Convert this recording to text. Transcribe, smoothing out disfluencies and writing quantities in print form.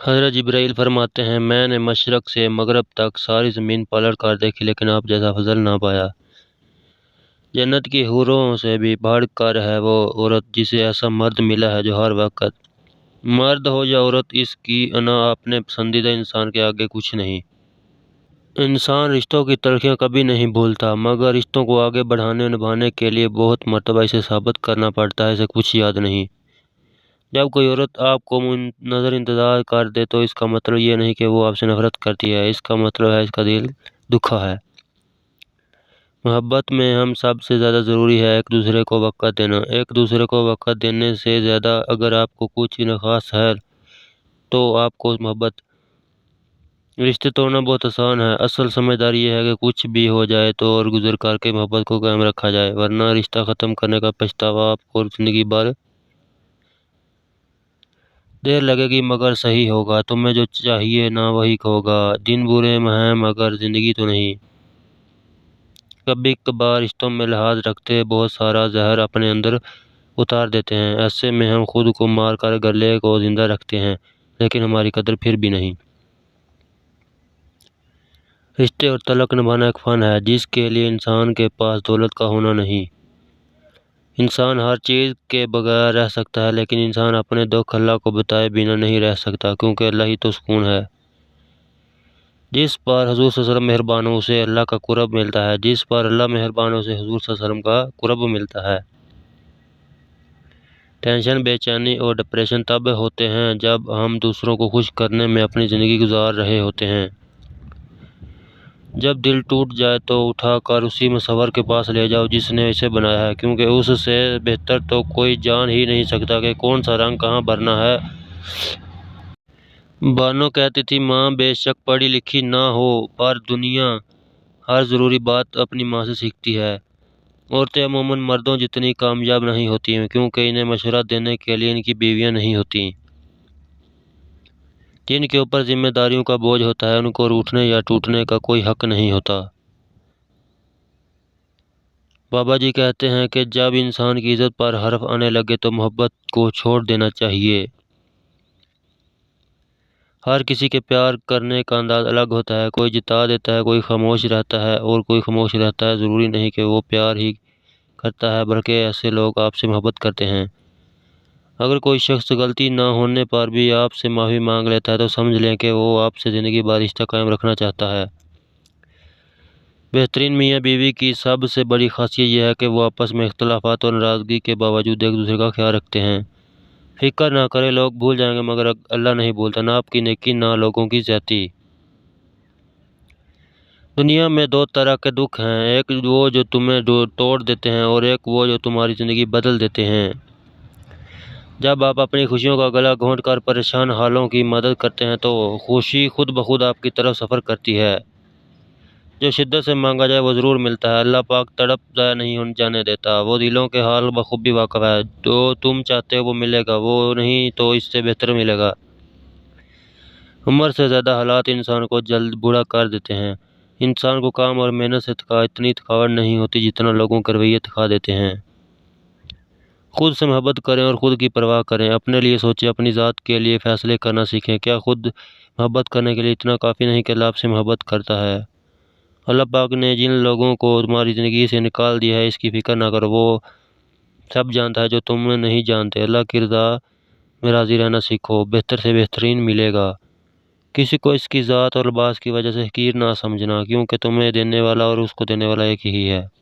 حضرت جبرائیل فرماتے ہیں، میں نے مشرق سے مغرب تک ساری زمین پلٹ کر دیکھی لیکن آپ جیسا فضل نہ پایا۔ جنت کی حوروں سے بھی بڑھ کر ہے وہ عورت جسے ایسا مرد ملا ہے جو ہر وقت مرد ہو یا عورت، اس کی انا اپنے پسندیدہ انسان کے آگے کچھ نہیں۔ انسان رشتوں کی تلخیاں کبھی نہیں بھولتا، مگر رشتوں کو آگے بڑھانے اور نبھانے کے لیے بہت مرتبہ اسے ثابت کرنا پڑتا ہے، اسے کچھ یاد نہیں۔ جب کوئی عورت آپ کو نظر انداز کر دے تو اس کا مطلب یہ نہیں کہ وہ آپ سے نفرت کرتی ہے، اس کا مطلب ہے اس کا دل دکھا ہے۔ محبت میں ہم سب سے زیادہ ضروری ہے ایک دوسرے کو وقت دینا۔ ایک دوسرے کو وقت دینے سے زیادہ اگر آپ کو کچھ خاص ہے تو آپ کو محبت۔ رشتے توڑنا بہت آسان ہے، اصل سمجھداری یہ ہے کہ کچھ بھی ہو جائے تو اور گزر کر کے محبت کو قائم رکھا جائے، ورنہ رشتہ ختم کرنے کا پچھتاوا آپ کو زندگی بھر دیر لگے گی مگر صحیح ہوگا۔ تمہیں جو چاہیے نہ وہی ہوگا۔ دن برے ہیں مگر زندگی تو نہیں۔ کبھی کبھار رشتوں میں لحاظ رکھتے بہت سارا زہر اپنے اندر اتار دیتے ہیں، ایسے میں ہم خود کو مار کر گلے کو زندہ رکھتے ہیں لیکن ہماری قدر پھر بھی نہیں۔ رشتے اور تعلق نبھانا ایک فن ہے جس کے لیے انسان کے پاس دولت کا ہونا نہیں۔ انسان ہر چیز کے بغیر رہ سکتا ہے لیکن انسان اپنے دکھ اللہ کو بتائے بنا نہیں رہ سکتا، کیونکہ اللہ ہی تو سکون ہے۔ جس پر حضور صلی اللہ علیہ وسلم مہربان ہو اسے اللہ کا قرب ملتا ہے، جس پر اللہ مہربان ہو اسے حضور صلی اللہ علیہ وسلم کا قرب ملتا ہے۔ ٹینشن، بے چینی اور ڈپریشن تب ہوتے ہیں جب ہم دوسروں کو خوش کرنے میں اپنی زندگی گزار رہے ہوتے ہیں۔ جب دل ٹوٹ جائے تو اٹھا کر اسی مصور کے پاس لے جاؤ جس نے اسے بنایا ہے، کیونکہ اس سے بہتر تو کوئی جان ہی نہیں سکتا کہ کون سا رنگ کہاں بھرنا ہے۔ بانو کہتی تھی، ماں بے شک پڑھی لکھی نہ ہو پر دنیا ہر ضروری بات اپنی ماں سے سیکھتی ہے۔ عورتیں عموماً مردوں جتنی کامیاب نہیں ہوتی کیونکہ انہیں مشورہ دینے کے لیے ان کی بیویاں نہیں ہوتیں۔ جن کے اوپر ذمہ داریوں کا بوجھ ہوتا ہے ان کو روٹھنے یا ٹوٹنے کا کوئی حق نہیں ہوتا۔ بابا جی کہتے ہیں کہ جب انسان کی عزت پر حرف آنے لگے تو محبت کو چھوڑ دینا چاہیے۔ ہر کسی کے پیار کرنے کا انداز الگ ہوتا ہے، کوئی جتا دیتا ہے، کوئی خاموش رہتا ہے اور کوئی خاموش رہتا ہے۔ ضروری نہیں کہ وہ پیار ہی کرتا ہے بلکہ ایسے لوگ آپ سے محبت کرتے ہیں۔ اگر کوئی شخص غلطی نہ ہونے پر بھی آپ سے معافی مانگ لیتا ہے تو سمجھ لیں کہ وہ آپ سے زندگی بھر رشتہ قائم رکھنا چاہتا ہے۔ بہترین میاں بیوی کی سب سے بڑی خاصیت یہ ہے کہ وہ آپس میں اختلافات اور ناراضگی کے باوجود ایک دوسرے کا خیال رکھتے ہیں۔ فکر نہ کریں، لوگ بھول جائیں گے مگر اللہ نہیں بھولتا، نہ آپ کی نیکی نہ لوگوں کی زیادتی۔ دنیا میں دو طرح کے دکھ ہیں، ایک وہ جو تمہیں توڑ دیتے ہیں اور ایک وہ جو تمہاری زندگی بدل دیتے ہیں۔ جب آپ اپنی خوشیوں کا گلا گھونٹ کر پریشان حالوں کی مدد کرتے ہیں تو خوشی خود بخود آپ کی طرف سفر کرتی ہے۔ جو شدت سے مانگا جائے وہ ضرور ملتا ہے۔ اللہ پاک تڑپ ضائع نہیں جانے دیتا، وہ دلوں کے حال بخوبی واقف ہے۔ جو تم چاہتے ہو وہ ملے گا، وہ نہیں تو اس سے بہتر ملے گا۔ عمر سے زیادہ حالات انسان کو جلد بوڑھا کر دیتے ہیں۔ انسان کو کام اور محنت سے اتنی تھکاوٹ نہیں ہوتی جتنا لوگوں کے رویے تھکا دیتے ہیں۔ خود سے محبت کریں اور خود کی پرواہ کریں، اپنے لیے سوچیں، اپنی ذات کے لیے فیصلے کرنا سیکھیں۔ کیا خود محبت کرنے کے لیے اتنا کافی نہیں کہ اللہ آپ سے محبت کرتا ہے؟ اللہ پاک نے جن لوگوں کو تمہاری زندگی سے نکال دیا ہے اس کی فکر نہ کرو، وہ سب جانتا ہے جو تم نہیں جانتے۔ اللہ کی رضا میں راضی رہنا سیکھو، بہتر سے بہترین ملے گا۔ کسی کو اس کی ذات اور لباس کی وجہ سے حقیر نہ سمجھنا، کیونکہ تمہیں دینے والا اور اس کو دینے والا ایک ہی ہے۔